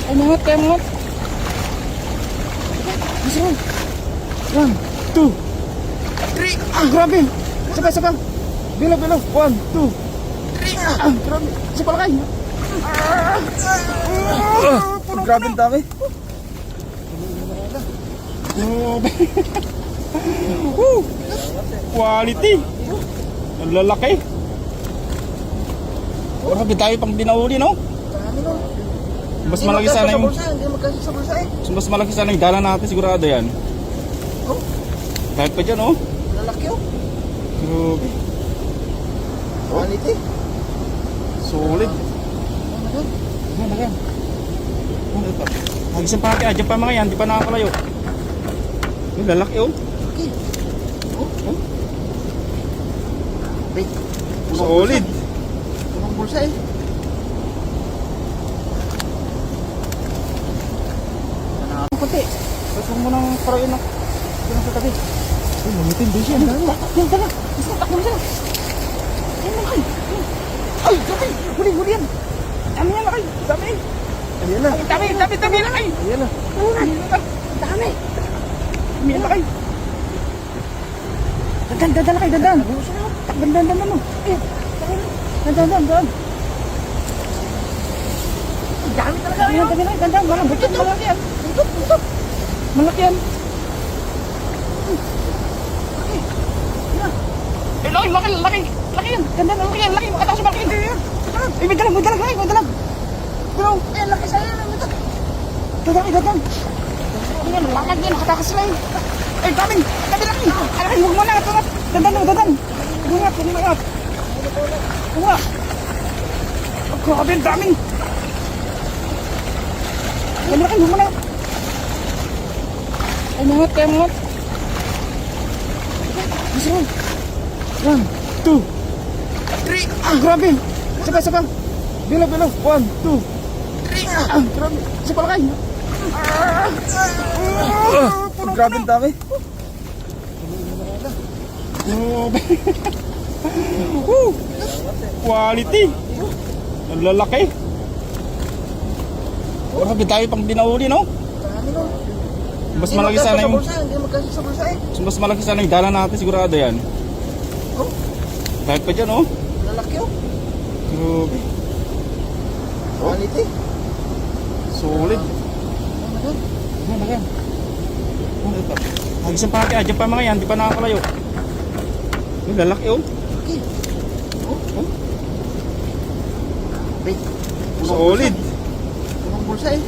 Ay, mangot, kaya mangot. Isa lang. 1, 2, 3. Grabe. Sabay, sabay. Bilo. 1, 2, 3. Grabe. Isa pala kayo. Grabe ang dami. Quality. Ang lalaki. Grabe tayo pang dinauli, no? Mas malaki sana yung... Mas malaki sana yung dala natin, sigurado yan. Kahit pa dyan, oh. Lalaki, oh. Grabe. Quality. Solid. Ayan. Mag-isang pa natin, dyan pa mga yan, di pa nakakalayo. Yung lalaki, oh. Okay. Oh. Wait. Solid. Punong bulsa, eh. Kunti. Tapos mo nang parayin na. Yan sa tabi. Uy, mamitin din siya. Yan, tala. Isa, takbo mo siya. Yan na kayo. Ay, dami. Huli yan. Dami yan na kayo. Dami. Ayan na. Dami na kayo. Ayan na. Dami. Dami yan na kayo. Dandan na kayo, dandan. Dandan mo. Dandan. Dami talaga. Dami na kayo, dandan. Malaki yan. Malaki yan. Laki yan. Ganda na laki yan. Laki. Makatakas yung malaki yan. Ay, may dalag. Pero, ayan, laki sa'yo. Dadang. Ayan, lamag yan. Nakatakas sila yun. Ay, dami laki. Alaki, huwag mo na. Dandan. Bungat. Grabe, ang daming. Dami laki, huwag mo na. Ay, mangot, kaya mangot. Isa lang. 1, 2, 3. Grabe. Sabay. Bilo. 1, 2, 3. Grabe. Isa pala kayo. Grabe ang dami. Quality. Ang lalaki. Grabe tayo pang dinauli, no? Mas malaki sana yung... Hindi magkasya sa bulsa, eh. Mas malaki sana yung dala natin, sigurado yan. Oh. Kahit pa dyan, oh. Lalaki, oh. Grabe. Quality. Solid. Ayan. Mag-isang pa natin, dyan pa mga yan, di pa nakakalayo. Yung lalaki, oh. Okay. Oh. Wait. Solid. Punong bulsa, eh.